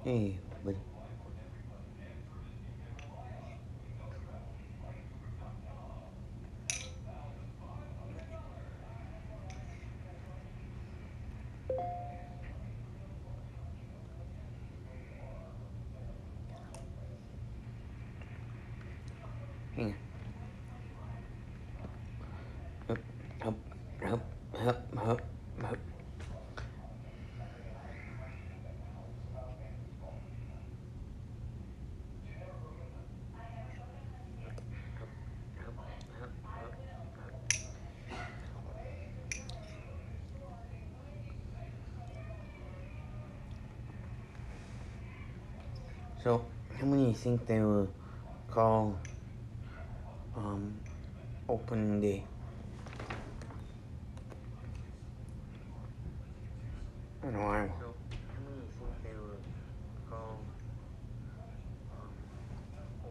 Hey, but hang on. Hup, hup, hup, hup, hup, hup. So, how many do you think they will call um, opening day? I know I will. So, how many do you think they will call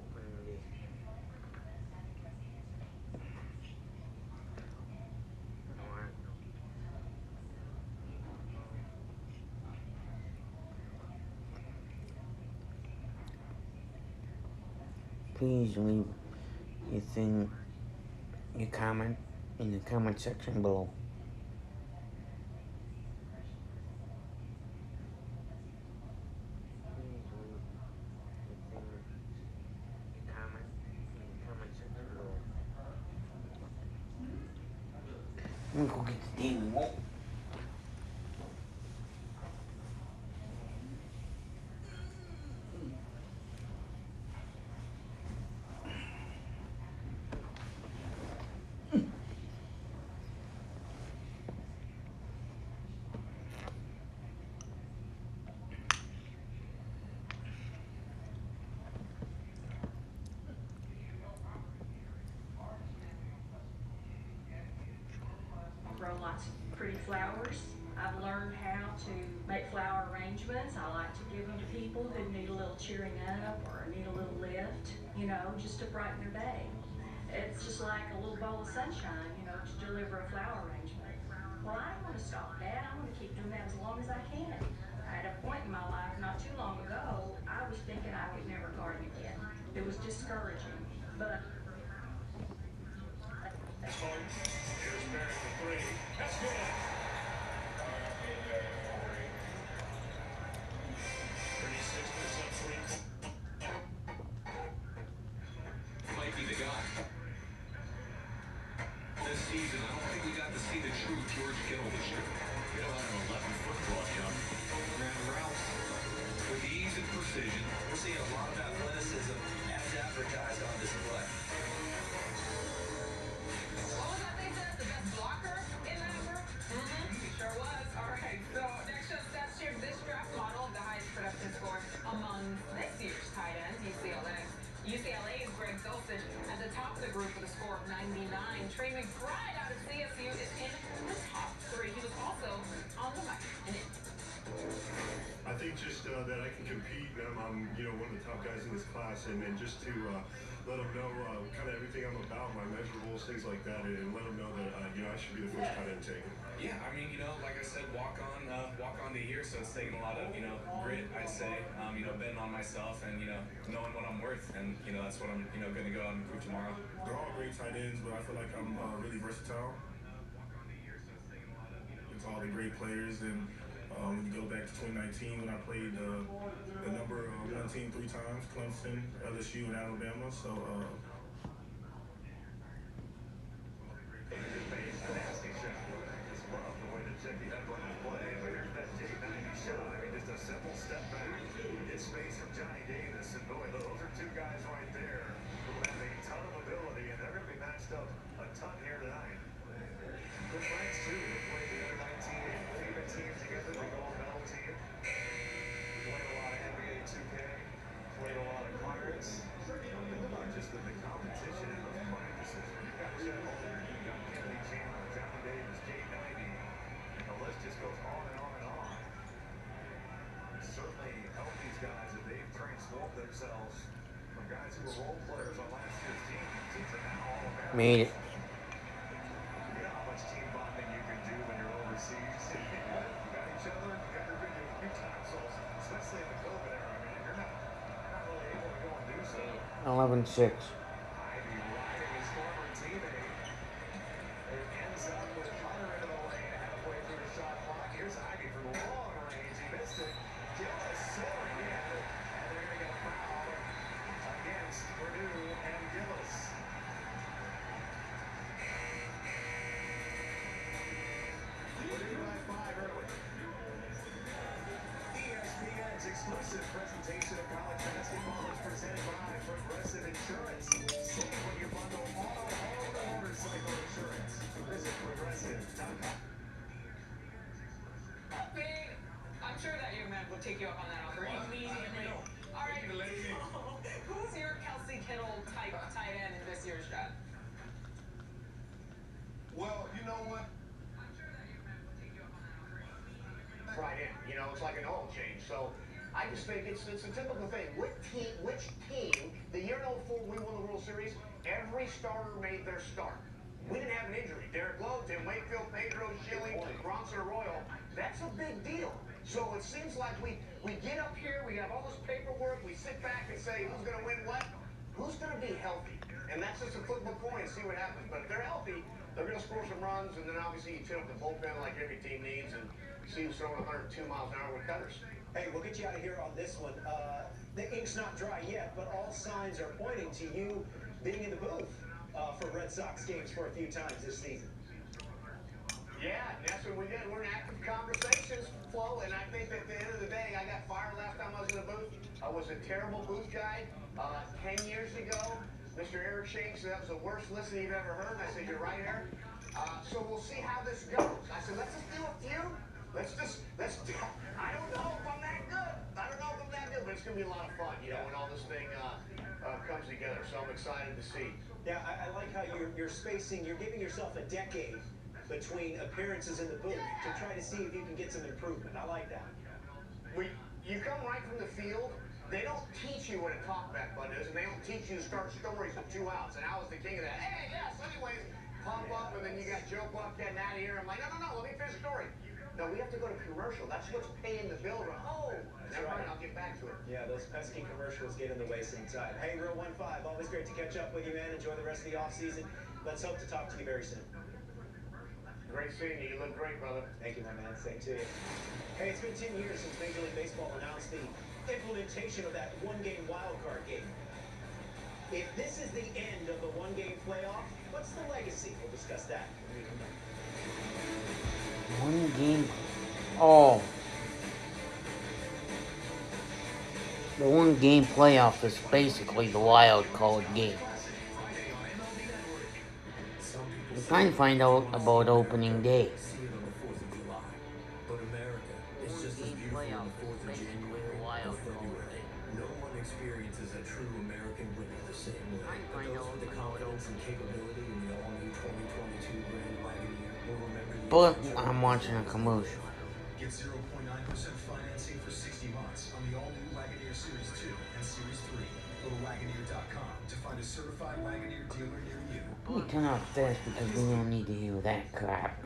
opening day? I know I will. Please leave your thing, your comment in the comment section below. Please leave your thing, your comment in the comment section below. I'm gonna go get the damn remote. Grow lots of pretty flowers. I've learned how to make flower arrangements. I like to give them to people who need a little cheering up or need a little lift, just to brighten their day. It's just like a little bowl of sunshine, to deliver a flower arrangement. Well, I don't want to stop that. I want to keep doing that as long as I can. At a point in my life not too long ago, I was thinking I would never garden again. It was discouraging. But Here's Barrett for three. That's good. 36% three. Might be the guy. This season, I don't think we got to see the true George Kittle this year. Kittle had an 11-foot cross jump. Ran routes with ease and precision. We're seeing a lot of athleticism as advertised on display. What was that thing said? The best blocker in that group? He sure was. All right, so next up, stats check this draft model of the highest production score among this year's tight ends, UCLA. UCLA's Greg Dulcich at the top of the group with a score of 99. Trey McBride out of CSU is in the top three. He was also on the mic. I think just that I can compete. I'm one of the top guys in this class, and just to let them know kind of everything I'm about, my measurables, things like that, and let them know that I should be the first tight end taken. Yeah, I mean, like I said, walk on the year, so it's taking a lot of grit, I'd say, betting on myself and knowing what I'm worth, and that's what I'm going to go out and prove tomorrow. They're all great tight ends, but I feel like I'm really versatile. It's all the great players, and when you go back to 2019 when I played the number one team 3 times, Clemson, LSU, and Alabama. So. A nasty shot. Just love the way the Jackie headliners play. But here's that J90 shot. I mean, just a simple step back. Get space from Johnny Davis. And boy, those are two guys right there who have a ton of ability, and they're going to be matched up a ton here tonight. Good friends, too. They played the other 19 favorite team together, the gold medal team. Played a lot of NBA 2K. Played a lot of Pirates. Not just the competition in those practices. You got Chet Holmgren, you got Kennedy Chandler, Johnny Davis, J90, and the list just goes on and on and on. Certainly help these guys that they've transformed themselves from guys who were role players on last year's team to now all Made Americans. it. You know how much team bonding you can do when you're overseas. You got each other, you got your video a few times, especially in the COVID era. 11-6. Ivy riding his former teammate. It ends up with Hunter into the lane halfway through the shot clock. Here's Ivy from long range. He missed it. Gillis soaring in. And they're going to get a foul against Purdue and Gillis. Purdue by 5 early. ESPN's exclusive presentation of college basketball is presented by Progressive Insurance. Save when you bundle auto, home, and motorcycle insurance. Visit progressive.com. Big. I'm sure that young man would take you up on that offer immediately. All right. Who's your Kelsey Kittle type tight end in this year's draft? Well, you know what? I'm sure that young man would take you up on that offer immediately. Right in. You know, it's like an oil change. So I just think it's a typical thing. Which team, the year 04 we won the World Series, every starter made their start. We didn't have an injury. Derek Lowe, Tim Wakefield, Pedro, Schilling, Bronson Arroyo. That's a big deal. So it seems like we get up here, we have all this paperwork, we sit back and say, who's going to win what? Who's going to be healthy? And that's just a flip of a coin and see what happens. But if they're healthy, they're going to score some runs, and then obviously you tune up the bullpen like every team needs and see who's throwing 102 miles an hour with cutters. Hey, we'll get you out of here on this one. The ink's not dry yet, but all signs are pointing to you being in the booth for Red Sox games for a few times this season. Yeah, and that's what we did. We're in active conversations, Flo, and I think at the end of the day, I got fired last time I was in the booth. I was a terrible booth guy. 10 years ago, Mr. Eric Shanks said that was the worst listen you've ever heard. And I said, you're right, Eric. So we'll see how this goes. I said, let's just do a few. I don't know if I'm that good. I don't know if I'm that good, but it's going to be a lot of fun, you know, when all this thing comes together. So I'm excited to see. Yeah, I like how you're spacing, you're giving yourself a decade between appearances in the booth to try to see if you can get some improvement. I like that. You come right from the field. They don't teach you what a talkback button is, and they don't teach you to start stories with 2 outs. And I was the king of that. Hey, yes, anyways, pump up, and then you got Joe Buck getting out of here. I'm like, no, let me finish the story. No, we have to go to commercial. That's what's paying the bill. Oh, never mind. I'll get back to it. Yeah, those pesky commercials get in the way sometimes. Hey, Real 1-5, always great to catch up with you, man. Enjoy the rest of the offseason. Let's hope to talk to you very soon. Great seeing you. You look great, brother. Thank you, my man. Same to you. Hey, it's been 10 years since Major League Baseball announced the implementation of that one-game wildcard game. If this is the end of the one-game playoff, what's the legacy? We'll discuss that when we come back. One game. Oh. The one game playoff is basically the wild card game. We're trying to find out about opening day. But America is just as beautiful on the 4th of January or February. No one experiences a true American winter the same way. But those with the confidence and capability in the all-new 2022 Grand Wagoneer will remember the But I'm watching a commercial. Get 0.9% financing for 60 months on the all-new Wagoneer Series 2 and Series 3. Go to Wagoneer.com to find a certified Wagoneer dealer near you. We turn off this because we don't need to hear that crap.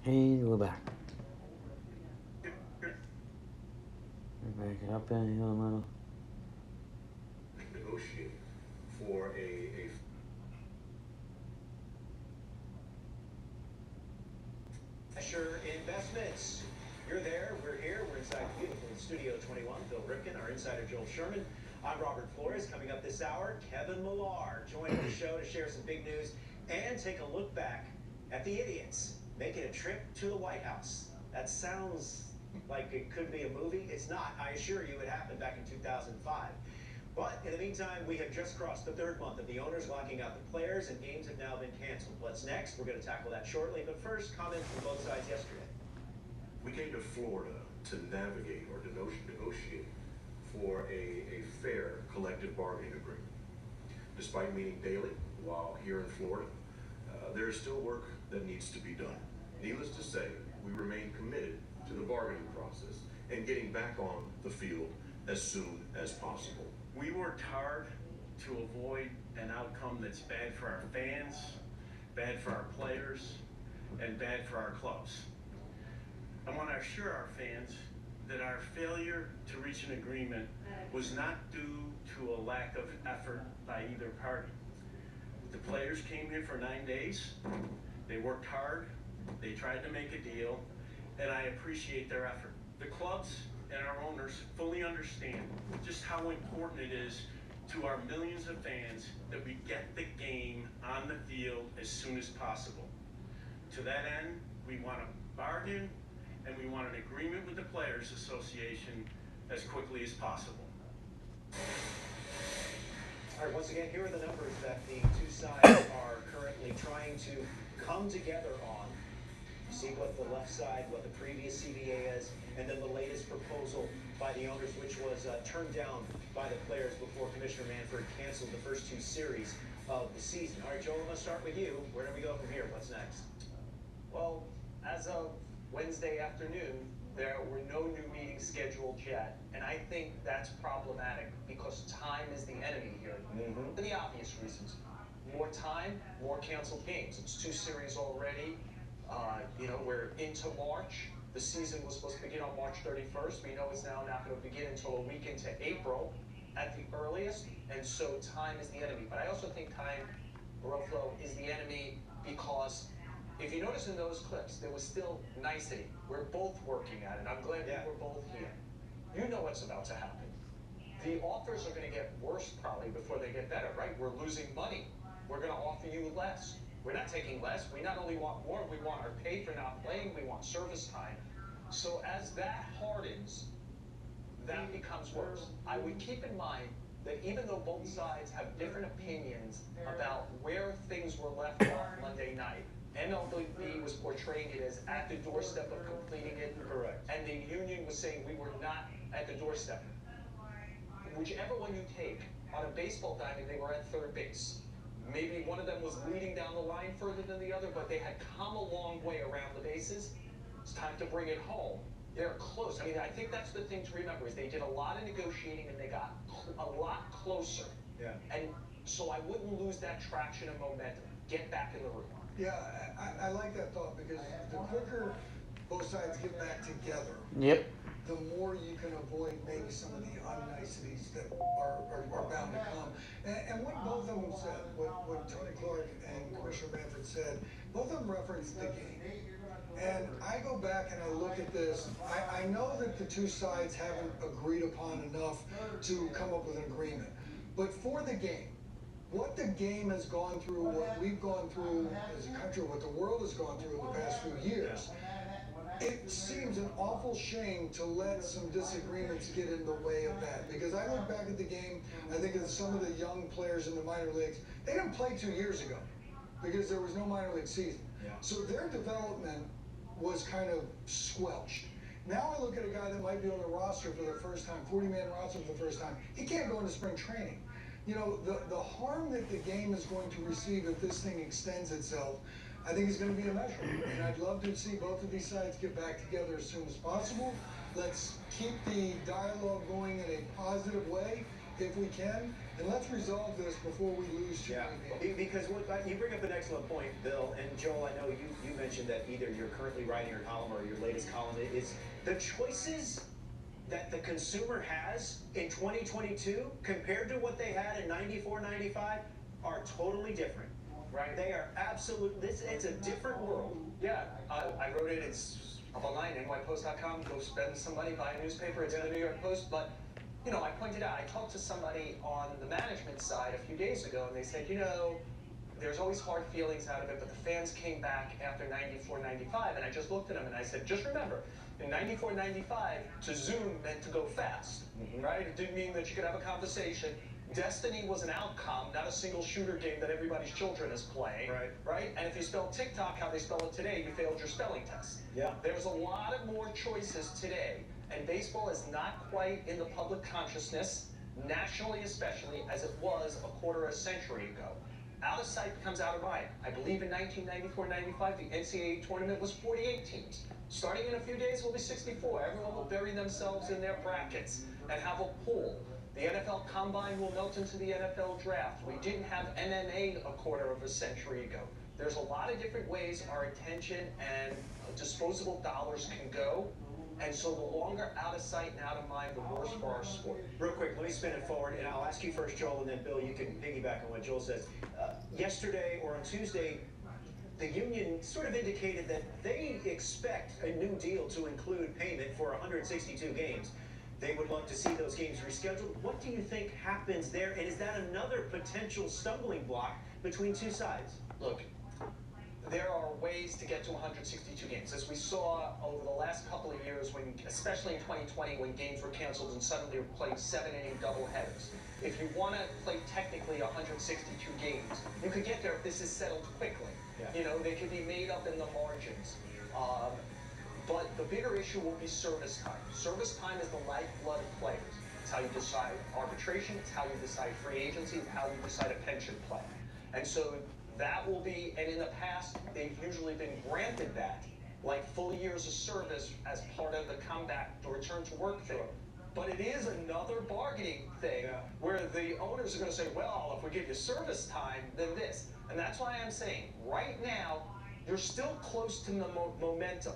And we're back. Back it up in here a little. Negotiate for a Sure Investments. You're there, we're here, we're inside beautiful Studio 21. Bill Ripken, our insider Joel Sherman. I'm Robert Flores. Coming up this hour, Kevin Millar joining the show to share some big news and take a look back at the idiots making a trip to the White House. That sounds like it could be a movie. It's not. I assure you it happened back in 2005. But in the meantime, we have just crossed the third month of the owners locking out the players, and games have now been canceled. What's next? We're going to tackle that shortly. But first, comments from both sides yesterday. We came to Florida to navigate or to negotiate for a fair collective bargaining agreement. Despite meeting daily while here in Florida, there is still work that needs to be done. Needless to say, we remain committed to the bargaining process and getting back on the field as soon as possible. We worked hard to avoid an outcome that's bad for our fans, bad for our players, and bad for our clubs. I want to assure our fans that our failure to reach an agreement was not due to a lack of effort by either party. The players came here for 9 days. They worked hard. They tried to make a deal, and I appreciate their effort. The clubs and our owners fully understand just how important it is to our millions of fans that we get the game on the field as soon as possible. To that end, we want to bargain and we want an agreement with the Players Association as quickly as possible. All right, once again, here are the numbers that the two sides are currently trying to come together on. You see what the left side, what the previous CBA is, and then the latest proposal by the owners, which was turned down by the players before Commissioner Manfred canceled the first two series of the season. All right, Joel, I'm going to start with you. Where do we go from here? What's next? Well, as of Wednesday afternoon, there were no new meetings scheduled yet, and I think that's problematic because time is the enemy here. For the obvious reasons. More time, more canceled games. It's two series already. We're into March. The season was supposed to begin on March 31st. We know it's now not going to begin until a week into April at the earliest, and so time is the enemy. But I also think time, Baroflo, is the enemy because if you notice in those clips, there was still nicety. We're both working at it. I'm glad we're both here. You know what's about to happen. The offers are going to get worse probably before they get better, right? We're losing money. We're going to offer you less. We're not taking less. We not only want more, we want our pay for not playing. We want service time. So as that hardens, that becomes worse. I would keep in mind that even though both sides have different opinions about where things were left off Monday night, MLB was portraying it as at the doorstep of completing it. Correct. And the union was saying we were not at the doorstep. Whichever one you take, on a baseball diamond, they were at third base. Maybe one of them was leading down the line further than the other, but they had come a long way around the bases. It's time to bring it home. They're close. I mean, I think that's the thing to remember is they did a lot of negotiating and they got a lot closer. Yeah. And so I wouldn't lose that traction and momentum. Get back in the room. Yeah, I like that thought because the quicker both sides get back together, the more you can avoid maybe some of the unniceties that are bound to come. And what both of them said, what Tony Clark and Commissioner Manfred said, both of them referenced the game. And I go back and I look at this, I know that the two sides haven't agreed upon enough to come up with an agreement. But for the game, what the game has gone through, what we've gone through as a country, what the world has gone through in the past few years, it seems an awful shame to let some disagreements get in the way of that. Because I look back at the game, I think of some of the young players in the minor leagues. They didn't play 2 years ago because there was no minor league season. So their development was kind of squelched. Now I look at a guy that might be on the roster for the first time, 40-man roster for the first time. He can't go into spring training. You know, the harm that the game is going to receive if this thing extends itself, I think is going to be immeasurable. And I'd love to see both of these sides get back together as soon as possible. Let's keep the dialogue going in a positive way if we can, and let's resolve this before we lose too many games. Because you bring up an excellent point, Bill, and Joel, I know you mentioned that either you're currently writing your column or your latest column is the choices that the consumer has in 2022 compared to what they had in 94, 95 are totally different. Right? They are absolutely, it's a different world. Yeah, I wrote it, it's up online, nypost.com, go spend some money, buy a newspaper, it's in the New York Post, but, you know, I pointed out, I talked to somebody on the management side a few days ago, and they said, you know, there's always hard feelings out of it, but the fans came back after 94, 95, and I just looked at them and I said, just remember, in 94, 95, to zoom meant to go fast, right? It didn't mean that you could have a conversation. Destiny was an outcome, not a single shooter game that everybody's children is playing, right? And if you spell TikTok how they spell it today, you failed your spelling test. Yeah. There's a lot of more choices today, and baseball is not quite in the public consciousness, nationally especially, as it was a quarter of a century ago. Out of sight becomes out of mind. I believe in 1994-95, the NCAA tournament was 48 teams. Starting in a few days, will be 64. Everyone will bury themselves in their brackets and have a pool. The NFL Combine will melt into the NFL Draft. We didn't have MMA a quarter of a century ago. There's a lot of different ways our attention and disposable dollars can go. And so the longer out of sight and out of mind, the worse for our sport. Real quick, let me spin it forward, and I'll ask you first, Joel, and then Bill, you can piggyback on what Joel says. Yesterday or on Tuesday, the union sort of indicated that they expect a new deal to include payment for 162 games. They would love to see those games rescheduled. What do you think happens there? And is that another potential stumbling block between two sides? Look, there are ways to get to 162 games. As we saw over the last couple of years, when, especially in 2020, when games were canceled and suddenly were played 7-inning doubleheaders. If you want to play technically 162 games, you could get there if this is settled quickly. You know, they could be made up in the margins. But the bigger issue will be service time. Service time is the lifeblood of players. It's how you decide arbitration, it's how you decide free agency, it's how you decide a pension plan. And so that will be, and in the past, they've usually been granted that, like full years of service as part of the comeback to return to work thing. But it is another bargaining thing where the owners are going to say, well, if we give you service time, then this. And that's why I'm saying, right now, you're still close to the momentum.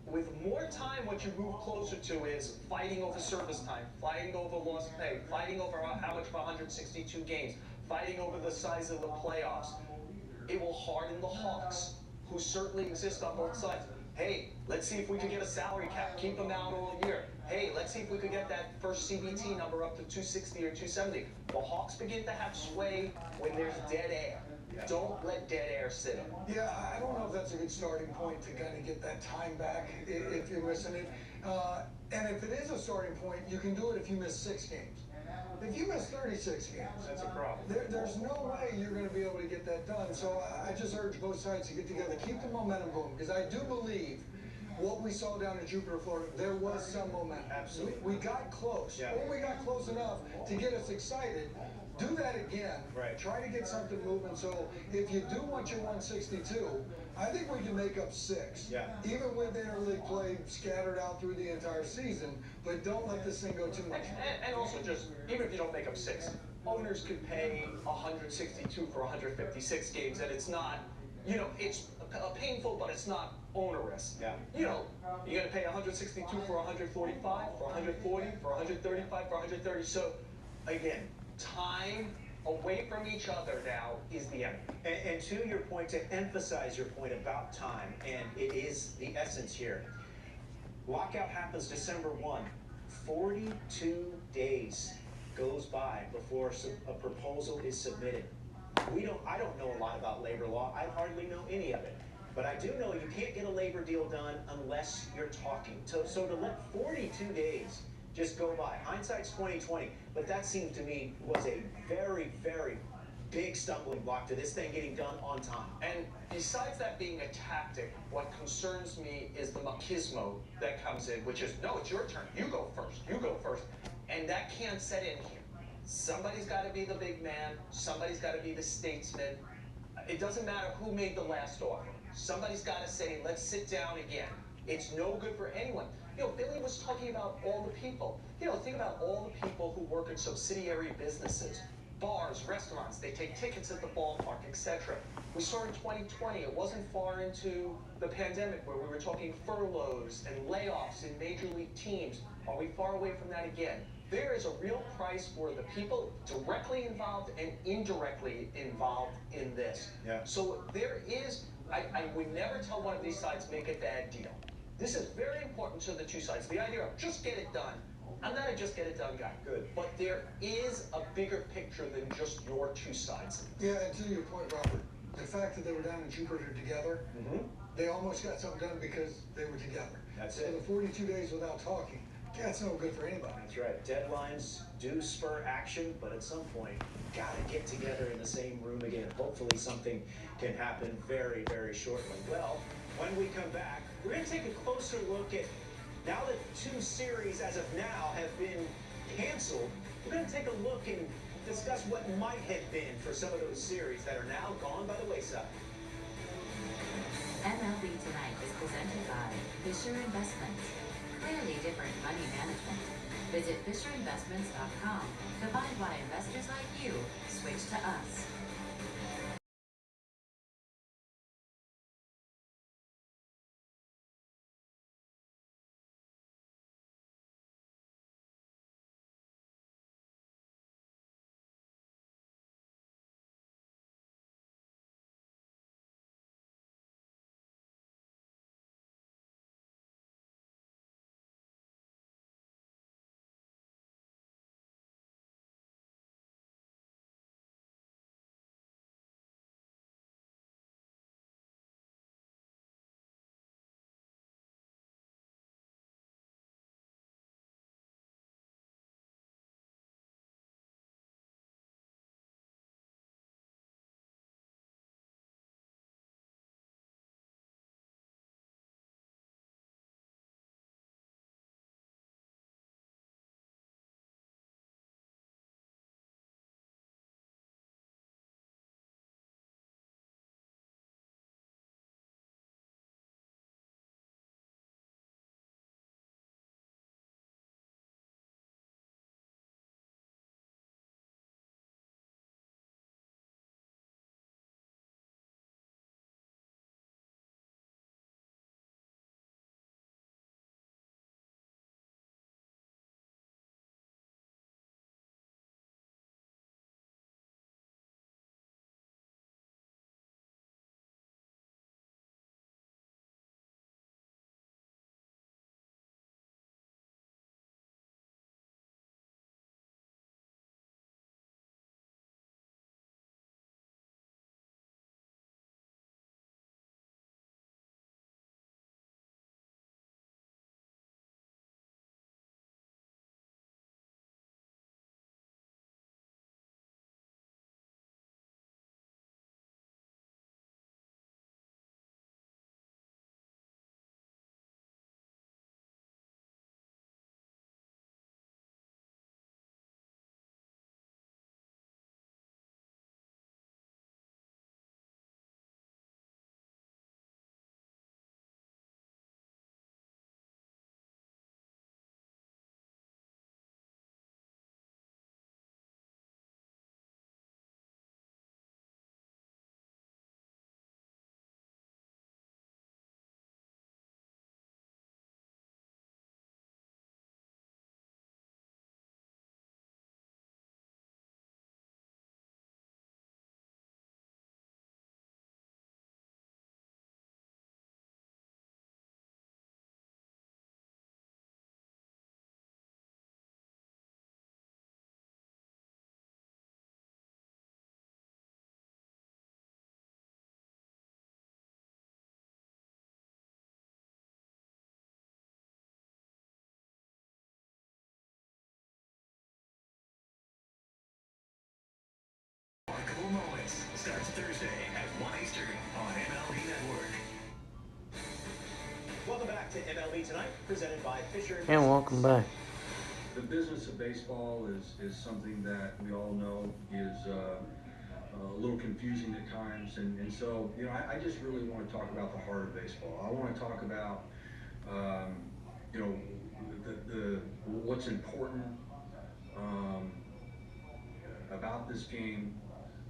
With more time, what you move closer to is fighting over service time, fighting over lost pay, fighting over how much of 162 games, fighting over the size of the playoffs. It will harden the Hawks, who certainly exist on both sides. Hey, let's see if we can get a salary cap, keep them out all year. Hey, let's see if we could get that first CBT number up to 260 or 270. The Hawks begin to have sway when there's dead air. Don't let dead air sit in. Yeah, I don't know if that's a good starting point to kind of get that time back if you're missing it. And if it is a starting point, you can do it if you miss 6 games. If you miss 36 games, that's a problem. There's no way you're going to be able to get that done. So I just urge both sides to get together, keep the momentum going, because I do believe what we saw down in Jupiter, Florida, there was some momentum. Absolutely. We got close. Or we got close enough to get us excited. Do that again. Try to get something moving. So if you do want your 162, I think we can make up 6. Even with interleague play scattered out through the entire season, but don't let this thing go too much. And also just, even if you don't make up 6, owners could pay 162 for 156 games, and it's not, you know, it's painful, but it's not onerous. You know, you're going to pay 162 for 145, for 140, for 135, for 130. So, again, time away from each other now is the enemy. And to your point, to emphasize your point about time, and it is the essence here. Lockout happens December 1. 42 days goes by before a proposal is submitted. I don't know a lot about labor law. I hardly know any of it. But I do know you can't get a labor deal done unless you're talking. So to let 42 days just go by, hindsight's 20/20, but that seemed to me was a very, very big stumbling block to this thing getting done on time. And besides that being a tactic, what concerns me is the machismo that comes in, which is, no, it's your turn. You go first. And that can't set in here. Somebody's got to be the big man. Somebody's got to be the statesman. It doesn't matter who made the last offer. Somebody's got to say, let's sit down again. It's no good for anyone. Billy was talking about all the people. Think about all the people who work in subsidiary businesses, bars, restaurants. They take tickets at the ballpark, etc. We saw in 2020, it wasn't far into the pandemic where we were talking furloughs and layoffs in major league teams. Are we far away from that again? There is a real price for the people directly involved and indirectly involved in this. Yeah. So there is, I would never tell one of these sides make a bad deal. This is very important to the two sides. The idea of just get it done. I'm not a just get it done guy. Good. But there is a bigger picture than just your two sides. Yeah, and to your point, Robert, the fact that they were down in Jupiter together, they almost got something done because they were together. That's so it. The 42 days without talking, that's no good for anybody. That's right. Deadlines do spur action, but at some point, gotta get together in the same room again. Hopefully something can happen very, very shortly. Well, when we come back, we're going to take a closer look at, now that 2 series as of now have been canceled, we're going to take a look and discuss what might have been for some of those series that are now gone by the wayside. MLB Tonight is presented by Fisher Investments. Clearly different money management. Visit FisherInvestments.com to find why investors like you switch to us. Remarkable Moments starts Thursday at 1 Eastern on MLB Network. Welcome back to MLB Tonight, presented by Fisher Investments. And welcome back. The business of baseball is something that we all know is a little confusing at times, and so I just really want to talk about the heart of baseball. I want to talk about you know, what's important about this game,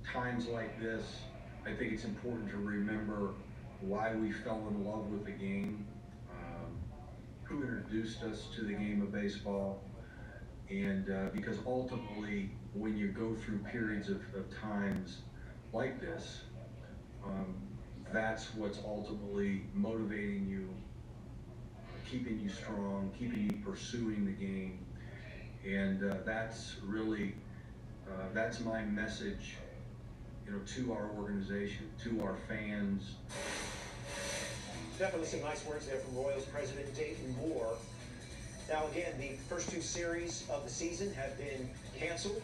times like this, I think it's important to remember why we fell in love with the game, who introduced us to the game of baseball, and because ultimately, when you go through periods of times like this, that's what's ultimately motivating you, keeping you strong, keeping you pursuing the game, and that's really that's my message, you know, to our organization, to our fans. Definitely some nice words there from Royals President Dayton Moore. Now again, the first two series of the season have been canceled.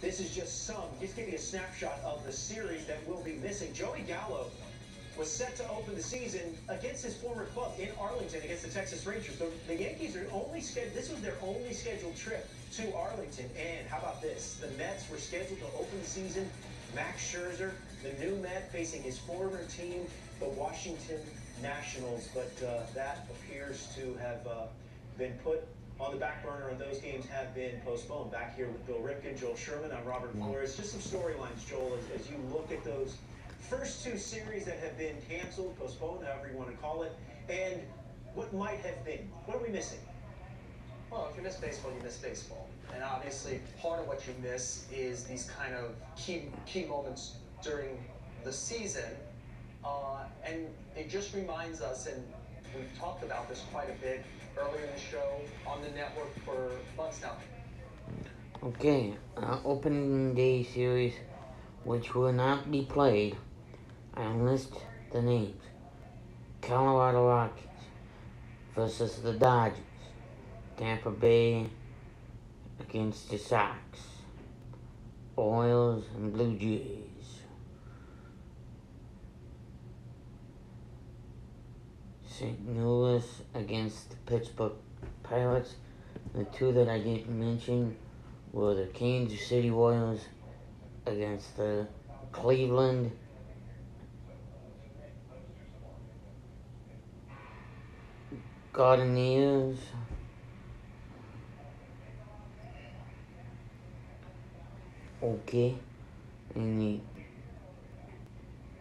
This is just give you a snapshot of the series that will be missing. Joey Gallo was set to open the season against his former club in Arlington against the Texas Rangers. The Yankees are this was their only scheduled trip to Arlington. And how about this? The Mets were scheduled to open the season. Max Scherzer, the new Met, facing his former team, the Washington Nationals. But that appears to have been put on the back burner, and those games have been postponed. Back here with Bill Ripken, Joel Sherman, I'm Robert Flores. Just some storylines, Joel, as you look at those first two series that have been canceled, postponed, however you want to call it, and what might have been. What are we missing? Well, if you miss baseball, you miss baseball. And obviously, part of what you miss is these kind of key moments during the season. And it just reminds us, and we've talked about this quite a bit earlier in the show on the network for months now. Okay, opening day series, which will not be played. I'll list the names. Colorado Rockies versus the Dodgers. Tampa Bay against the Sox. Orioles and Blue Jays. St. Louis against the Pittsburgh Pirates. The two that I didn't mention were the Kansas City Royals against the Cleveland Guardians. Okay. And the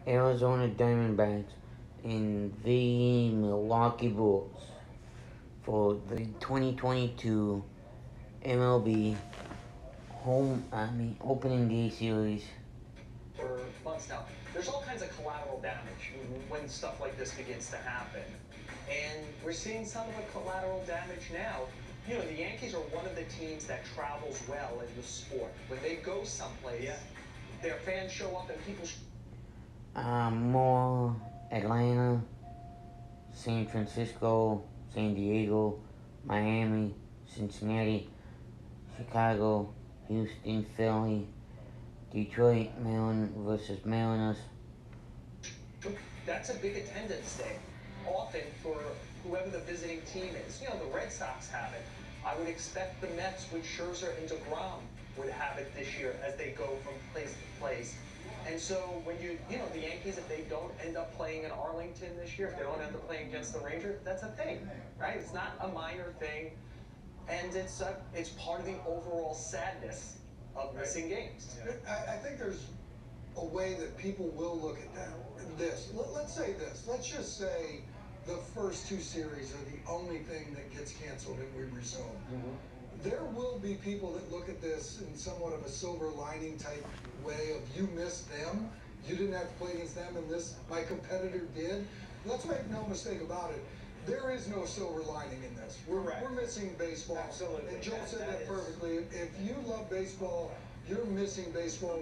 Arizona Diamondbacks and the Milwaukee Bulls for the 2022 MLB opening day series. For months now, there's all kinds of collateral damage when stuff like this begins to happen. And we're seeing some of the collateral damage now. You know, the Yankees are one of the teams that travels well in the sport. When they go someplace, their fans show up and people... More Atlanta, San Francisco, San Diego, Miami, Cincinnati, Chicago, Houston, Philly, Detroit, Maryland versus Mariners. That's a big attendance day, often for whoever the visiting team is. You know, the Red Sox have it. I would expect the Mets with Scherzer and DeGrom would have it this year as they go from place to place. And so when you know, the Yankees, if they don't end up playing in Arlington this year, if they don't end up playing against the Rangers, that's a thing, right? It's not a minor thing. And it's part of the overall sadness of missing games. I think there's a way that people will look at that. Let's say this. Let's just say the first two series are the only thing that gets canceled and we resume. There will be people that look at this in somewhat of a silver lining type way of, you missed them, you didn't have to play against them, and my competitor did. Let's make no mistake about it. There is no silver lining in this. We're missing baseball. Absolutely. And Joel said that perfectly. If you love baseball, you're missing baseball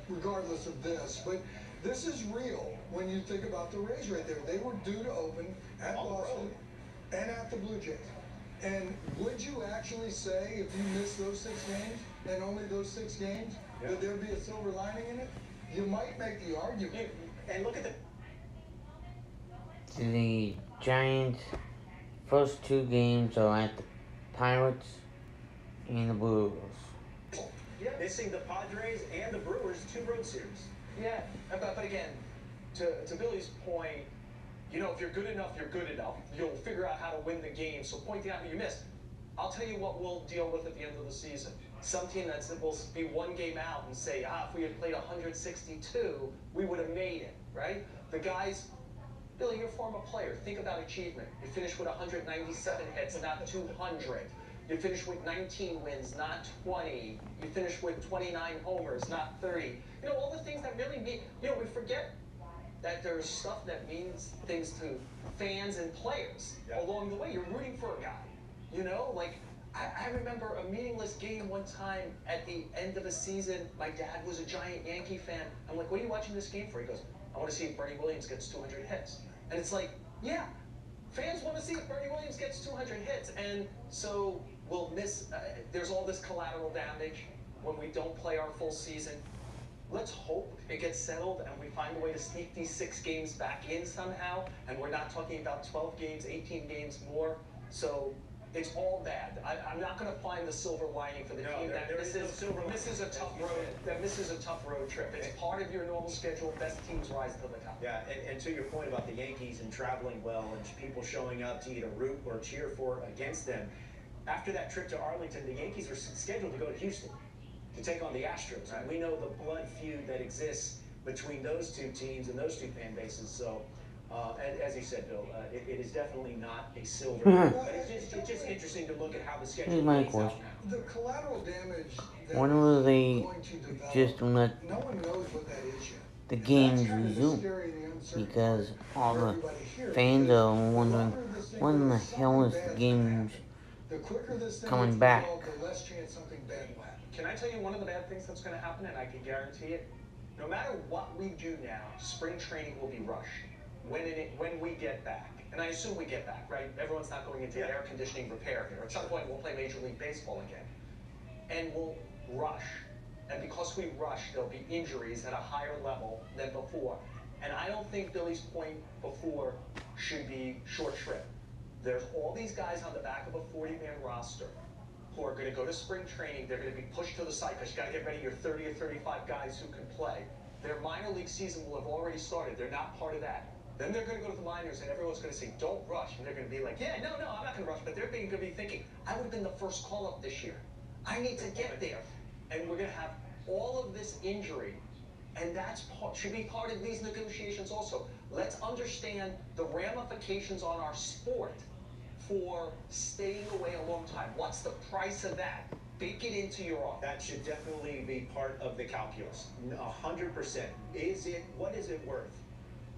regardless of this. But this is real when you think about the Rays right there. They were due to open at Boston and at the Blue Jays. And would you actually say, if you miss those 6 games, and only those 6 games, would there be a silver lining in it? You might make the argument. And look at The Giants' first 2 games are at the Pirates and the Brewers. missing the Padres and the Brewers, 2 road series. Yeah, but again, to Billy's point, You know, if you're good enough, you're good enough. You'll figure out how to win the game. So pointing out who you missed. I'll tell you what we'll deal with at the end of the season. Some team that will be one game out and say, if we had played 162, we would have made it, right? The guys, Billy, you're a former player. Think about achievement. You finished with 197 hits, not 200. You finished with 19 wins, not 20. You finished with 29 homers, not 30. You know, all the things that really mean, you know, we forget that there's stuff that means things to fans and players along the way. You're rooting for a guy, you know? Like, I remember a meaningless game one time at the end of a season. My dad was a giant Yankee fan. I'm like, what are you watching this game for? He goes, I want to see if Bernie Williams gets 200 hits. And it's like, yeah, fans want to see if Bernie Williams gets 200 hits. And so we'll miss, there's all this collateral damage when we don't play our full season. Let's hope it gets settled and we find a way to sneak these 6 games back in somehow. And we're not talking about 12 games, 18 games more. So it's all bad. I'm not going to find the silver lining for the team that misses a tough road. That misses a tough road trip. It's part of your normal schedule. Best teams rise to the top. Yeah, and to your point about the Yankees and traveling well and people showing up to either root or cheer for against them, after that trip to Arlington, the Yankees were scheduled to go to Houston to take on the Astros. Right. And we know the blood feud that exists between those two teams and those two fan bases. So, as you said, Bill, it is definitely not a silver. But it's just interesting to look at how the schedule Here's my plays out question. now. The collateral damage that When will they going to develop, just let no one knows what that is yet. the And games that's kind of the resume? scary and the uncertain Because part all for the everybody here, fans because are the wondering, longer this thing when the goes, hell is something the bad's gonna games happen. The quicker this thing coming gets back? resolved, the less chance something bad will happen. Can I tell you one of the bad things that's going to happen, and I can guarantee it? No matter what we do now, spring training will be rushed when we get back. And I assume we get back, right? Everyone's not going into air conditioning repair here. At some point, we'll play Major League Baseball again. And we'll rush. And because we rush, there'll be injuries at a higher level than before. And I don't think Billy's point before should be short-shrift. There's all these guys on the back of a 40-man roster who are going to go to spring training. They're going to be pushed to the side because you got to get ready your 30 or 35 guys who can play. Their minor league season will have already started. They're not part of that. Then they're going to go to the minors and everyone's going to say, don't rush. And they're going to be like, yeah, no, I'm not going to rush. But they're going to be thinking, I would have been the first call-up this year. I need to get there. And we're going to have all of this injury. And that's should be part of these negotiations also. Let's understand the ramifications on our sport for staying away a long time. What's the price of that? Bake it into your offer. That should definitely be part of the calculus. 100%. What is it worth?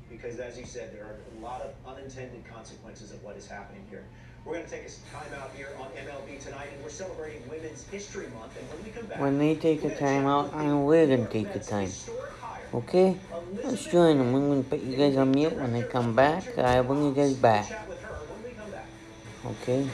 Because as you said, there are a lot of unintended consequences of what is happening here. We're going to take a time out here on MLB Tonight, and we're celebrating Women's History Month. And when we come back, when they take a time out, we're gonna take a time. Okay? Let's join them. I'm gonna put you guys on mute. When they come back, I bring you guys back. Okay?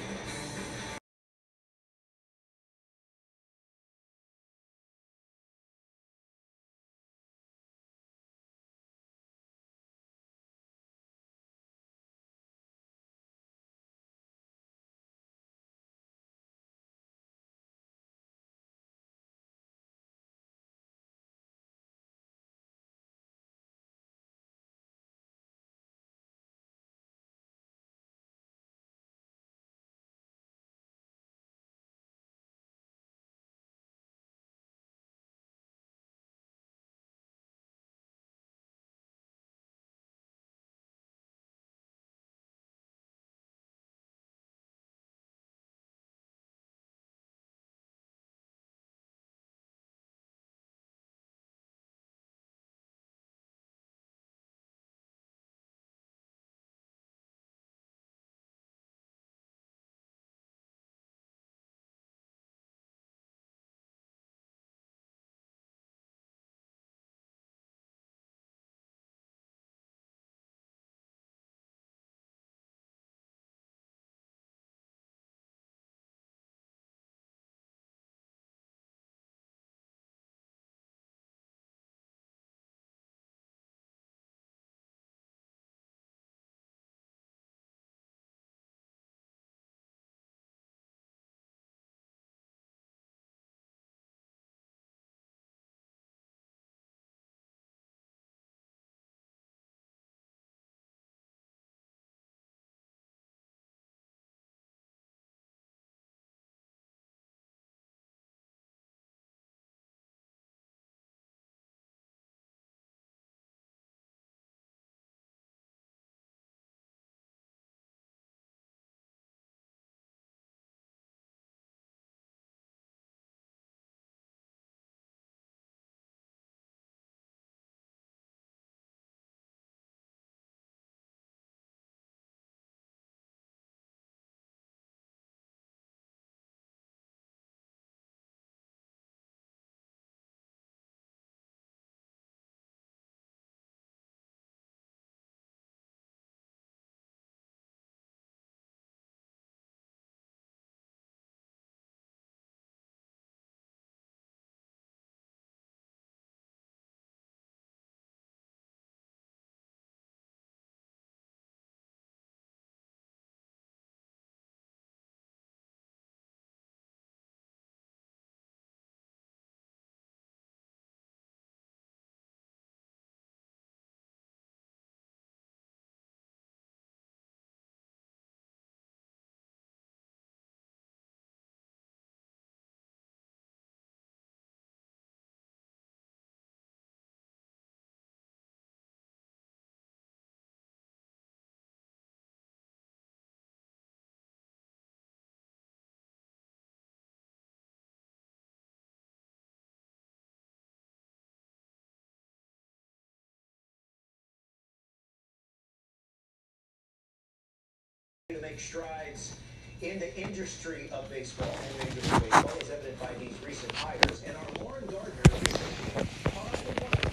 make strides in the industry of baseball and Major League Baseball, as evident by these recent hires. And our Lauren Gardner recently caught up with one of them.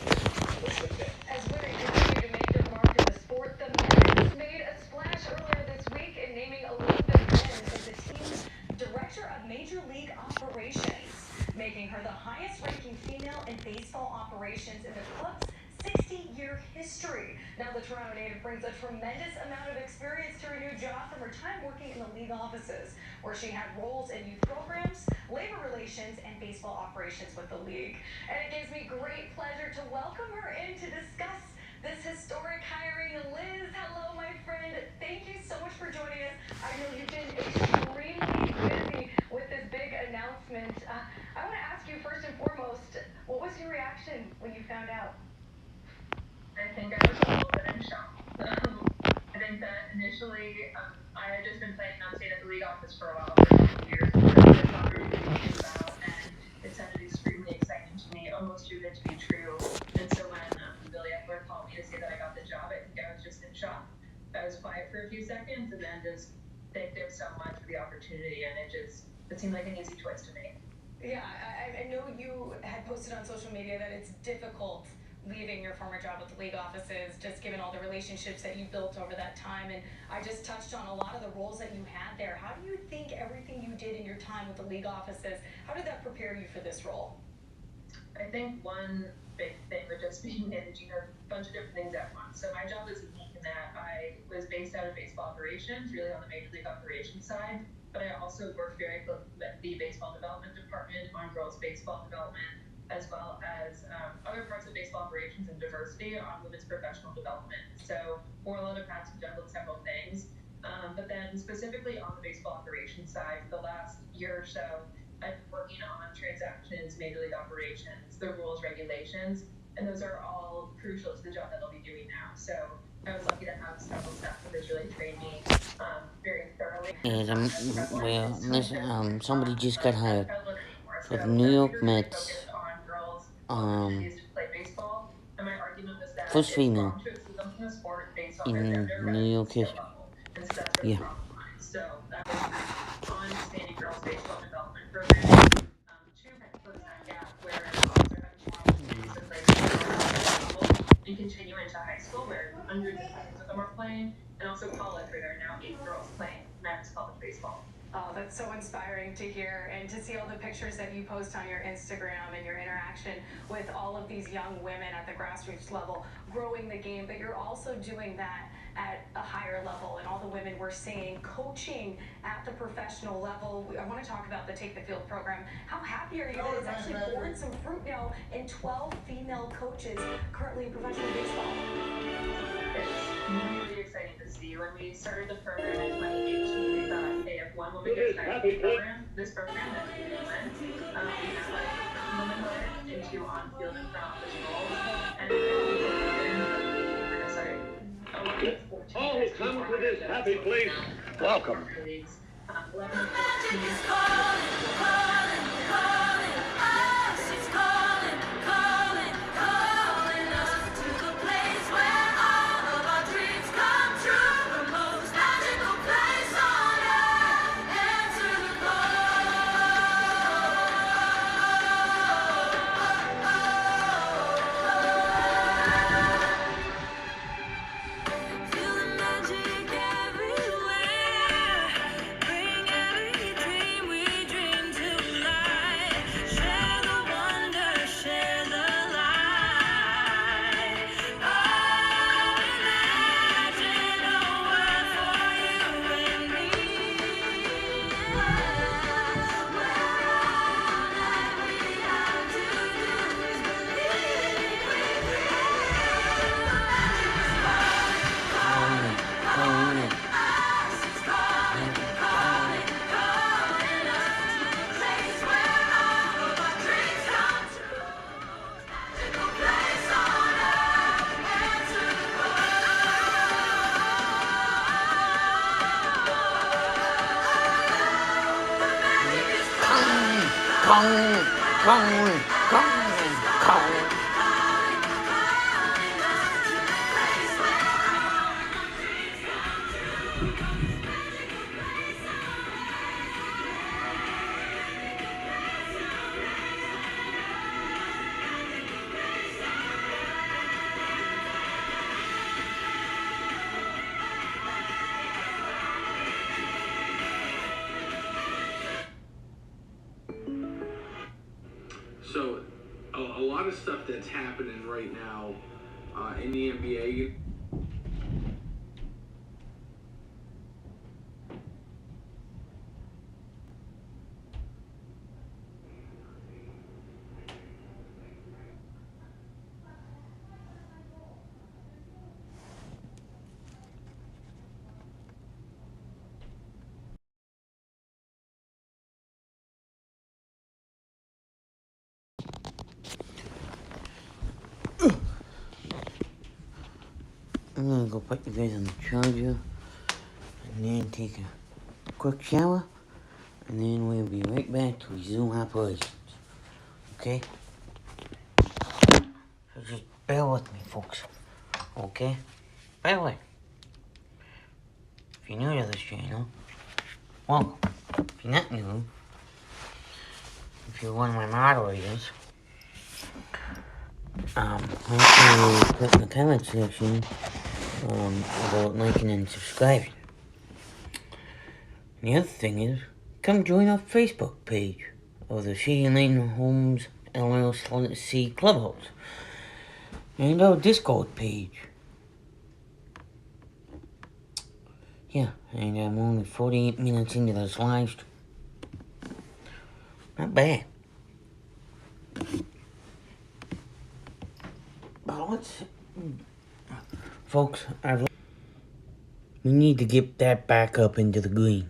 Let's look at. As women continue to make their mark in the sport, the Mets made a splash earlier this week in naming Elizabeth Benz as the team's director of Major League Operations, making her the highest-ranking female in baseball operations in the club's 60-year history. Now, the Toronto native brings a tremendous amount of experience to her new job from her time working in the league offices, where she had roles in youth programs, labor relations, and baseball operations with the league. And it gives me great pleasure to welcome her in to discuss this historic hiring. Liz, hello, my friend. Thank you so much for joining us. I know you've been extremely busy with this big announcement. I want to ask you first and foremost, what was your reaction when you found out? I think I was a little bit in shock. I think that initially, I had just been planning on staying at the league office for a while, for a couple of years, because I thought we were thinking about, and it sounded extremely exciting to me, almost too good to be true. And so when Billy Eckler called me to say that I got the job, I think I was just in shock. I was quiet for a few seconds and then just thanked him so much for the opportunity, and it seemed like an easy choice to make. Yeah, I know you had posted on social media that it's difficult leaving your former job with the league offices, just given all the relationships that you built over that time. And I just touched on a lot of the roles that you had there. How do you think everything you did in your time with the league offices, how did that prepare you for this role? I think one big thing would just be managing a bunch of different things at once. So my job was unique in that I was based out of baseball operations, really on the Major League Operations side, but I also worked very closely with the baseball development department on girls baseball development, as well as other parts of baseball operations and diversity on women's professional development. So wore a lot of hats and juggled several things. But then specifically on the baseball operations side, for the last year or so, I've been working on transactions, Major League Operations, the rules, regulations, and those are all crucial to the job that I'll be doing now. So I was lucky to have several staff members really train me very thoroughly. And somebody just got hired for the New York Mets. First female in New York history. Yeah. So that was on expanding girls baseball development programs to close that gap where girls are having more opportunities to play baseball and continue into high school where hundreds and hundreds of them are playing, and also college where there are now 8 girls playing men's college baseball. Oh, that's so inspiring to hear, and to see all the pictures that you post on your Instagram and your interaction with all of these young women at the grassroots level, growing the game, but you're also doing that at a higher level, and all the women we're seeing coaching at the professional level. I want to talk about the Take the Field program. How happy are you that it's actually borne some fruit now in 12 female coaches currently in professional baseball? It's really exciting to see. When we started the program in 2018, we thought, hey, if one woman gets hired in this program, then we can win. We now have women hired into on-field and front office roles, and all come to this happy place. Welcome. of stuff that's happening right now in the NBA. I'm gonna go put you guys on the charger and then take a quick shower, and then we'll be right back to resume operations. Okay? So just bear with me, folks. Okay? By the way, if you're new to this channel, welcome. If you're not new, if you're one of my moderators, hopefully put in the comment section about liking and subscribing. And the other thing is, come join our Facebook page of the Shady Lane Homes LLC Clubhouse and our Discord page. Yeah, and I'm only 48 minutes into this live stream. Not bad. But let's... Folks, we need to get that back up into the green.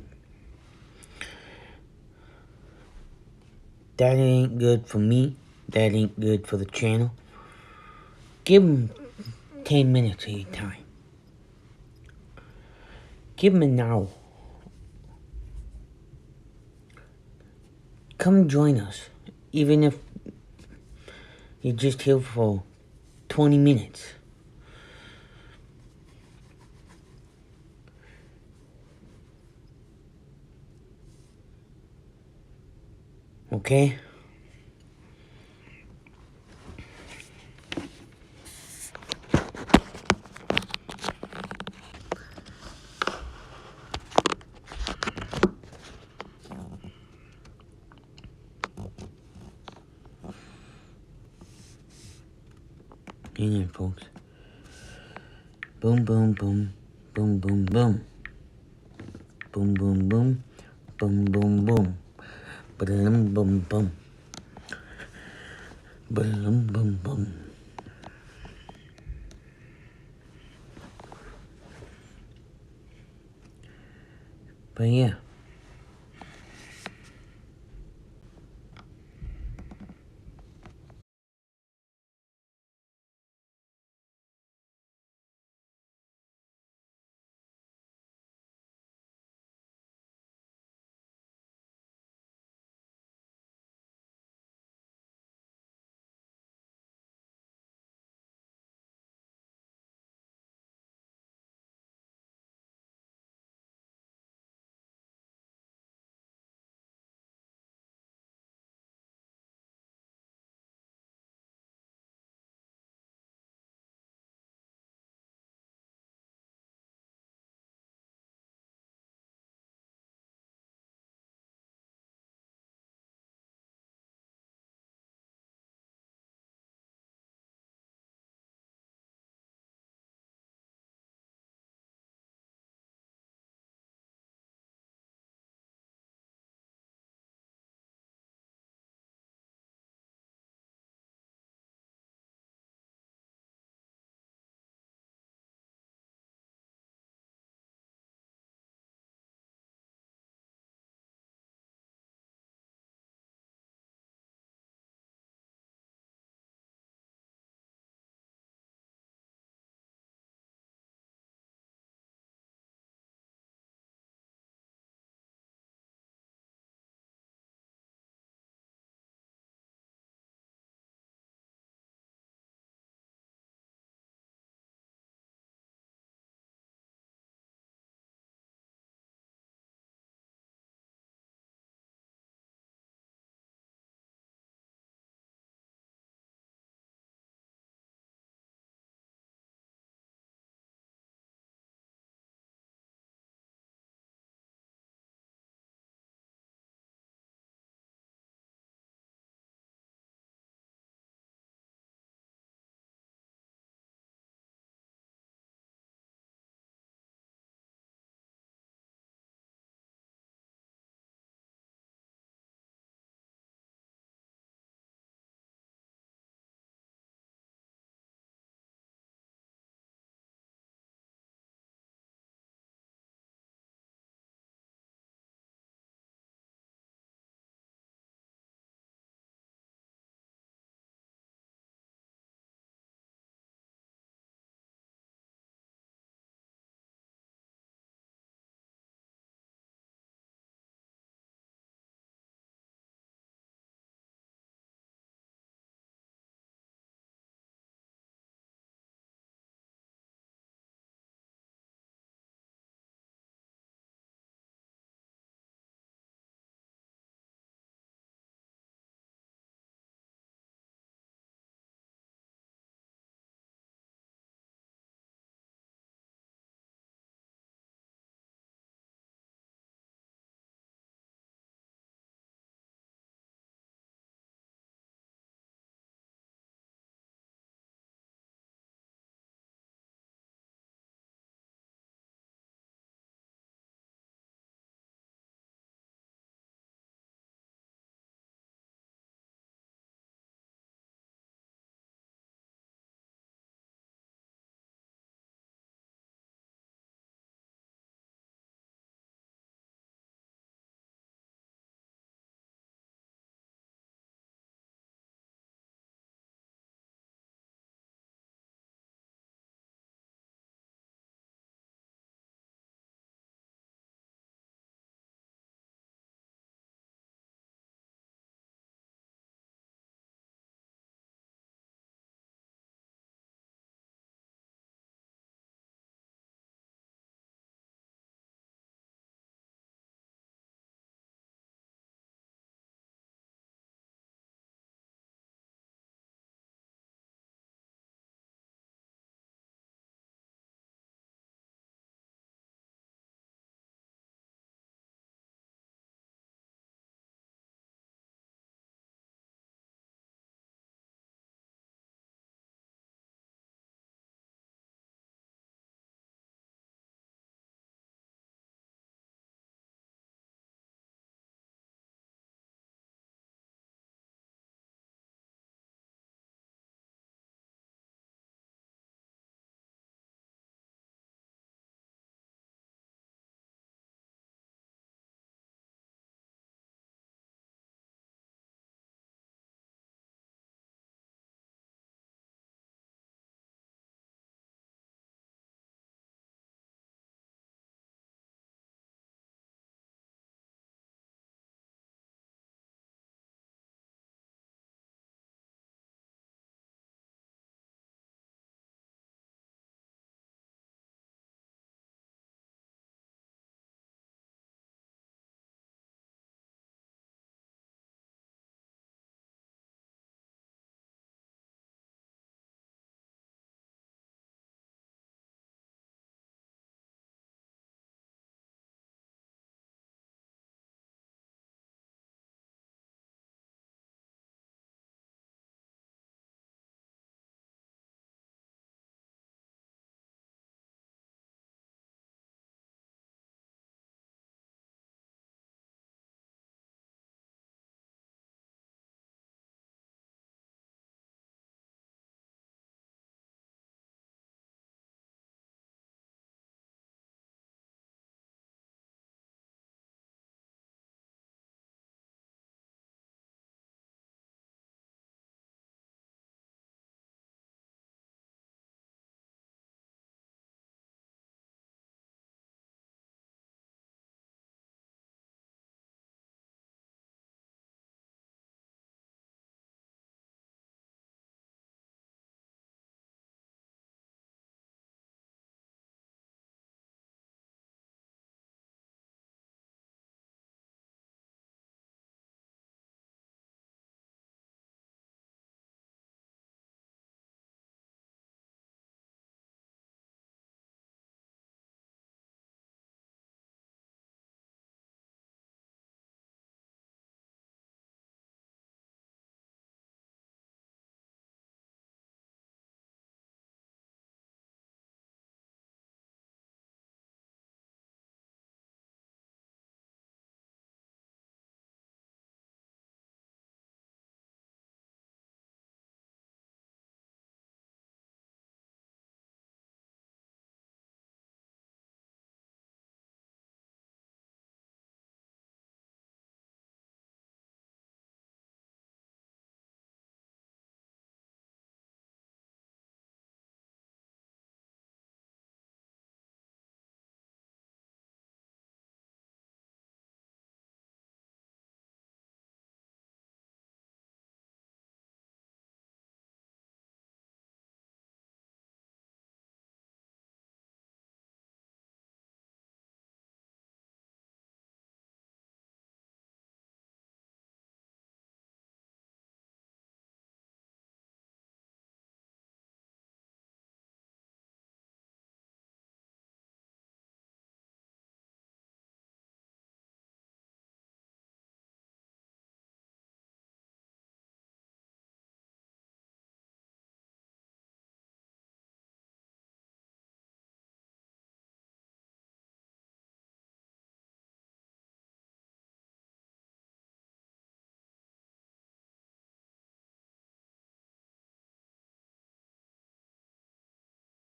That ain't good for me. That ain't good for the channel. Give them 10 minutes of your time. Give them an hour. Come join us. Even if you're just here for 20 minutes. Okay? Hang on, folks. Boom, boom, boom. Boom, boom, boom. Boom, boom, boom. Boom, boom, boom. Ba-dum, boom, boom. Ba-dum, boom, boom. But yeah.